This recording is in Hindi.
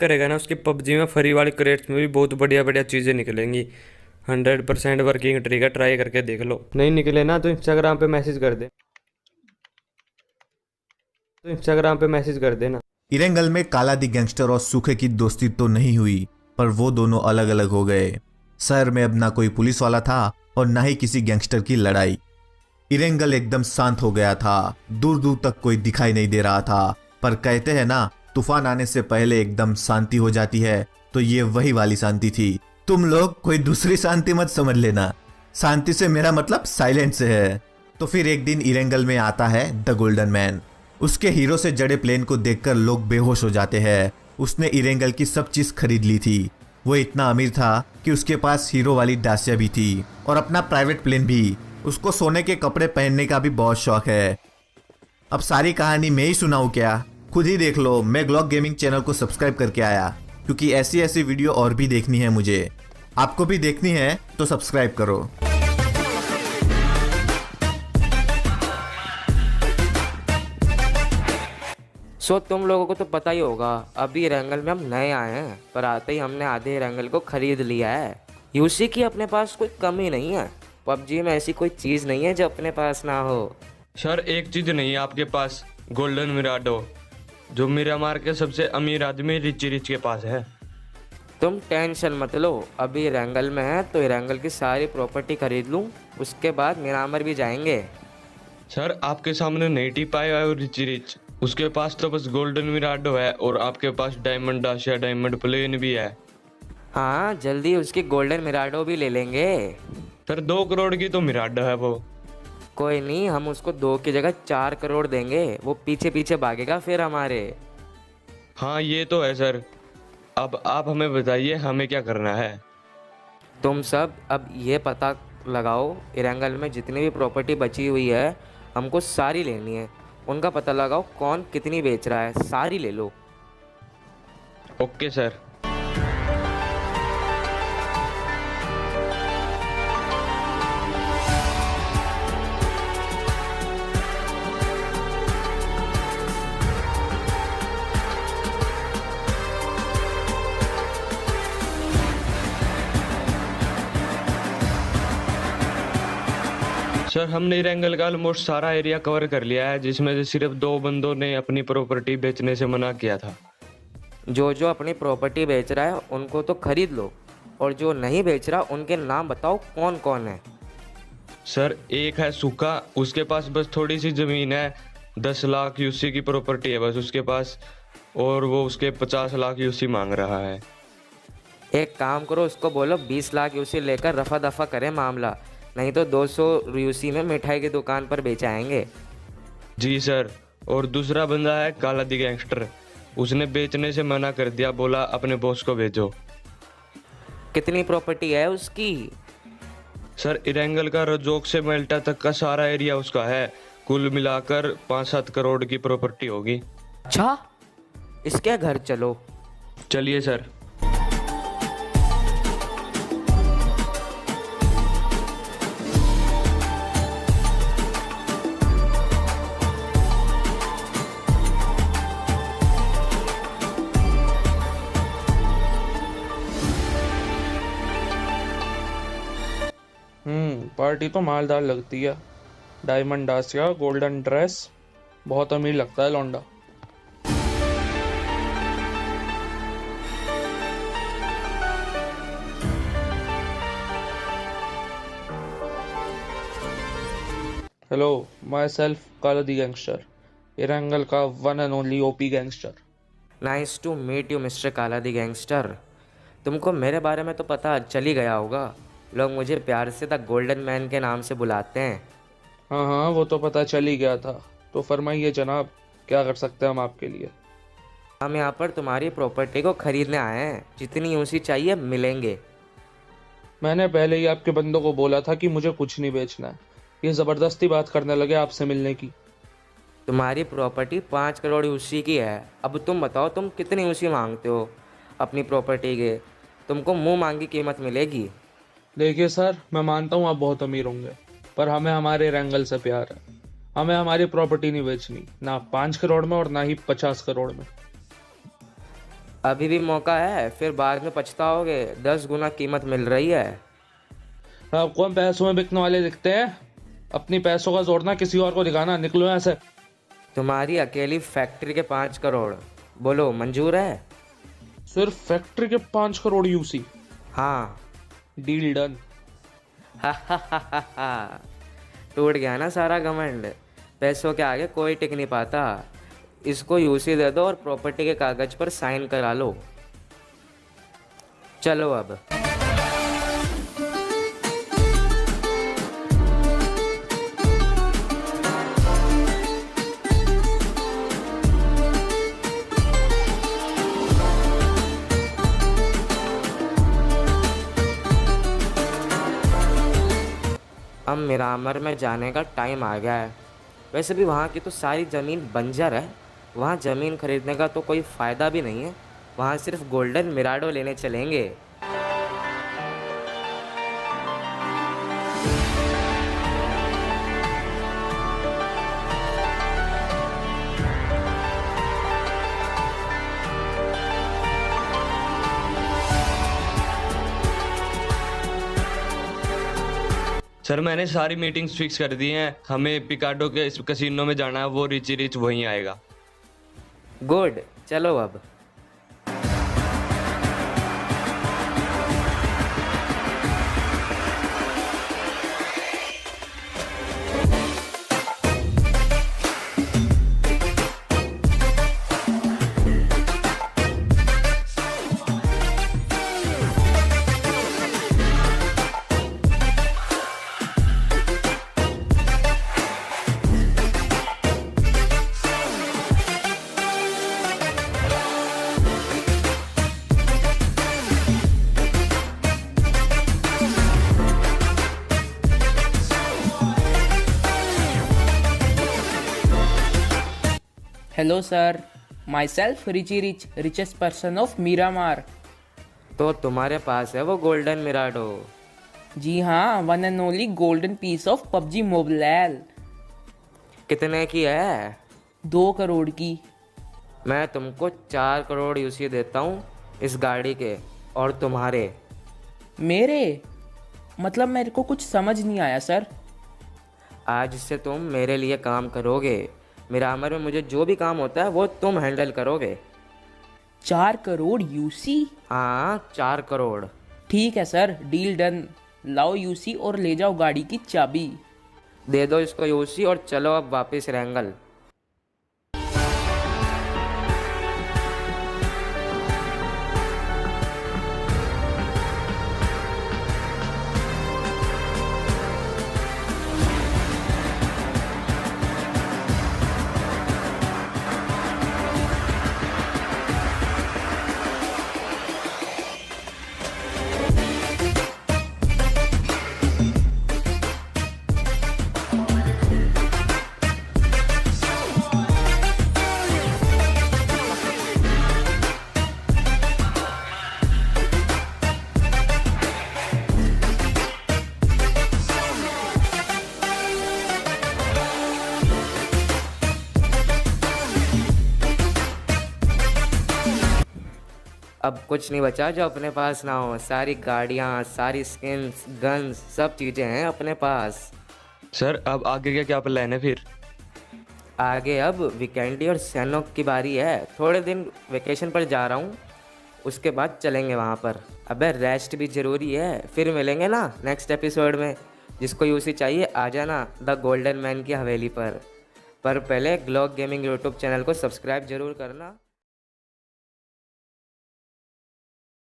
करेगा ना, उसकी पबजी में फ्री वाले क्रेट्स में भी बहुत बढ़िया बढ़िया चीज़ें निकलेंगी। 100% वर्किंग ट्रिक है, ट्राई करके देख लो। नहीं निकले ना तो इंस्टाग्राम पे मैसेज कर दे, देना। इरेंगल में काला दी गैंगस्टर और सूखे की दोस्ती तो नहीं हुई, पर वो दोनों अलग अलग हो गए। शहर में अब ना कोई पुलिस वाला था और ना ही किसी गैंगस्टर की लड़ाई। इरेंगल एकदम शांत हो गया था, दूर दूर तक कोई दिखाई नहीं दे रहा था। पर कहते हैं ना, तूफान आने से पहले एकदम शांति हो जाती है, तो ये वही वाली शांति थी। तुम लोग कोई दूसरी शांति मत समझ लेना, शांति से मेरा मतलब साइलेंट से है। तो फिर एक दिन इरेंगल में आता है द गोल्डन मैन। उसके हीरो से जड़े प्लेन को देखकर लोग बेहोश हो जाते हैं। उसने इरेंगल की सब चीज खरीद ली थी। वो इतना अमीर था कि उसके पास हीरो वाली डासिया भी थी और अपना प्राइवेट प्लेन भी। उसको सोने के कपड़े पहनने का भी बहुत शौक है। अब सारी कहानी मैं ही सुनाऊं क्या? खुद ही देख लो। मैं ग्लॉक गेमिंग चैनल को सब्सक्राइब करके आया, क्योंकि ऐसी ऐसी वीडियो और भी देखनी है मुझे। आपको भी देखनी है तो सब्सक्राइब करो। तुम लोगों को तो पता ही होगा, अभी रैंगल में हम नए आए हैं, पर आते ही हमने आधे रैंगल को खरीद लिया है। यूसी की अपने पास कोई कमी नहीं है। पबजी में ऐसी कोई चीज़ नहीं है जो अपने पास ना हो। सर एक चीज़ नहीं है आपके पास, गोल्डन मिराडो, जो मिरामार के सबसे अमीर आदमी रिची रिच के पास है। तुम टेंशन मत लो, अभी रैंगल में है तो रैंगल की सारी प्रॉपर्टी खरीद लूँ, उसके बाद मिरामर भी जाएंगे। सर आपके सामने नहीं टिप पाया है रिची रिच, उसके पास तो बस गोल्डन मिराडो है और आपके पास डायमंड डाशिया डायमंड प्लेन भी है। हाँ, जल्दी उसकी गोल्डन मिराडो भी ले लेंगे। सर 2 करोड़ की तो मिराडो है वो। कोई नहीं, हम उसको 2 की जगह 4 करोड़ देंगे, वो पीछे पीछे भागेगा फिर हमारे। हाँ ये तो है सर। अब आप हमें बताइए हमें क्या करना है। तुम सब अब ये पता लगाओ, इरंगल में जितनी भी प्रॉपर्टी बची हुई है हमको सारी लेनी है। उनका पता लगाओ कौन कितनी बेच रहा है, सारी ले लो। Okay sir. सर हमने इरेंगल का ऑलमोस्ट सारा एरिया कवर कर लिया है, जिसमें से सिर्फ 2 बंदों ने अपनी प्रॉपर्टी बेचने से मना किया था। जो जो अपनी प्रॉपर्टी बेच रहा है उनको तो खरीद लो, और जो नहीं बेच रहा उनके नाम बताओ कौन कौन है। सर एक है सूखा, उसके पास बस थोड़ी सी ज़मीन है, 10 लाख यूसी की प्रॉपर्टी है बस उसके पास, और वो उसके 50 लाख यूसी मांग रहा है। एक काम करो, उसको बोलो 20 लाख यूसी लेकर रफा दफा करें मामला, नहीं तो 200 यूसी में मिठाई की दुकान पर बेचाएंगे। जी सर। और दूसरा बंदा है काला दी गैंगस्टर, उसने बेचने से मना कर दिया, बोला अपने बॉस को भेजो। कितनी प्रॉपर्टी है उसकी? सर इरेंगल का रजोक से मेल्टा तक का सारा एरिया उसका है, कुल मिलाकर 5-7 करोड़ की प्रॉपर्टी होगी। अच्छा, इसके घर चलो। चलिए सर। पार्टी तो मालदार लगती है। डायमंड डासिया, गोल्डन ड्रेस, बहुत अमीर लगता है लौंडा। हेलो, माई सेल्फ काला दी गैंगस्टर, इरंगल का one and only OP gangster. Nice to meet you mister Kala the gangster. तुमको मेरे बारे में तो पता चल ही गया होगा, लोग मुझे प्यार से द गोल्डन मैन के नाम से बुलाते हैं। हाँ हाँ, वो तो पता चल ही गया था। तो फरमाइए जनाब, क्या कर सकते हैं हम आपके लिए? हम यहाँ पर तुम्हारी प्रॉपर्टी को खरीदने आए हैं, जितनी यूसी चाहिए मिलेंगे। मैंने पहले ही आपके बंदों को बोला था कि मुझे कुछ नहीं बेचना है, ये ज़बरदस्ती बात करने लगे आपसे मिलने की। तुम्हारी प्रॉपर्टी 5 करोड़ यूसी की है, अब तुम बताओ तुम कितनी यूसी मांगते हो अपनी प्रॉपर्टी के। तुमको मुंह मांगी कीमत मिलेगी। देखिए सर, मैं मानता हूँ आप बहुत अमीर होंगे, पर हमें हमारे रैंगल से प्यार है। हमें हमारी प्रॉपर्टी नहीं बेचनी, ना 5 करोड़ में और ना ही 50 करोड़ में। अभी भी मौका है, फिर बाद में पछताओगे। 10 गुना कीमत मिल रही है। आपको हम पैसों में बिकने वाले दिखते हैं? अपनी पैसों का जोड़ना किसी और को दिखाना। निकलो यहाँ से। तुम्हारी अकेली फैक्ट्री के 5 करोड़, बोलो मंजूर है? सिर्फ फैक्ट्री के 5 करोड़ यूसी? हाँ। Deal done. टूट गया ना सारा घमंड। पैसों के आगे कोई टिक नहीं पाता। इसको यूसी दे दो और प्रॉपर्टी के कागज पर साइन करा लो। चलो अब। अब मिरामर में जाने का टाइम आ गया है। वैसे भी वहाँ की तो सारी ज़मीन बंजर है। वहाँ ज़मीन खरीदने का तो कोई फ़ायदा भी नहीं है। वहाँ सिर्फ गोल्डन मिराडो लेने चलेंगे। सर मैंने सारी मीटिंग्स फिक्स कर दी हैं। हमें पिकाडो के इस कसिनो में जाना है, वो रिची रिच वहीं आएगा। गुड, चलो अब। Hello sir, myself Richie Rich, richest person of Miramar. तो तुम्हारे पास है वो गोल्डन मिराडो? जी हाँ, one and only golden piece of PUBG mobile. कितने की है? 2 करोड़ की। मैं तुमको 4 करोड़ यूसी देता हूँ इस गाड़ी के और तुम्हारे। मेरे मतलब मेरे को कुछ समझ नहीं आया सर। आज से तुम मेरे लिए काम करोगे। मिरामर में मुझे जो भी काम होता है वो तुम हैंडल करोगे। 4 करोड़ यूसी? हाँ, 4 करोड़। ठीक है सर, डील डन। लाओ यूसी और ले जाओ गाड़ी की चाबी। दे दो इसको यूसी और चलो अब वापस रेंगल। अब कुछ नहीं बचा जो अपने पास ना हो। सारी गाड़ियाँ, सारी स्किन्स, गन्स, सब चीज़ें हैं अपने पास। सर अब आगे का क्या प्लान है फिर? आगे अब वीकेंडी और सैनोक की बारी है। थोड़े दिन वेकेशन पर जा रहा हूँ, उसके बाद चलेंगे वहाँ पर। अबे रेस्ट भी ज़रूरी है। फिर मिलेंगे ना नेक्स्ट एपिसोड में। जिसको यूसी चाहिए आ जाना द गोल्डन मैन की हवेली पर पहले ग्लॉक गेमिंग यूट्यूब चैनल को सब्सक्राइब ज़रूर करना।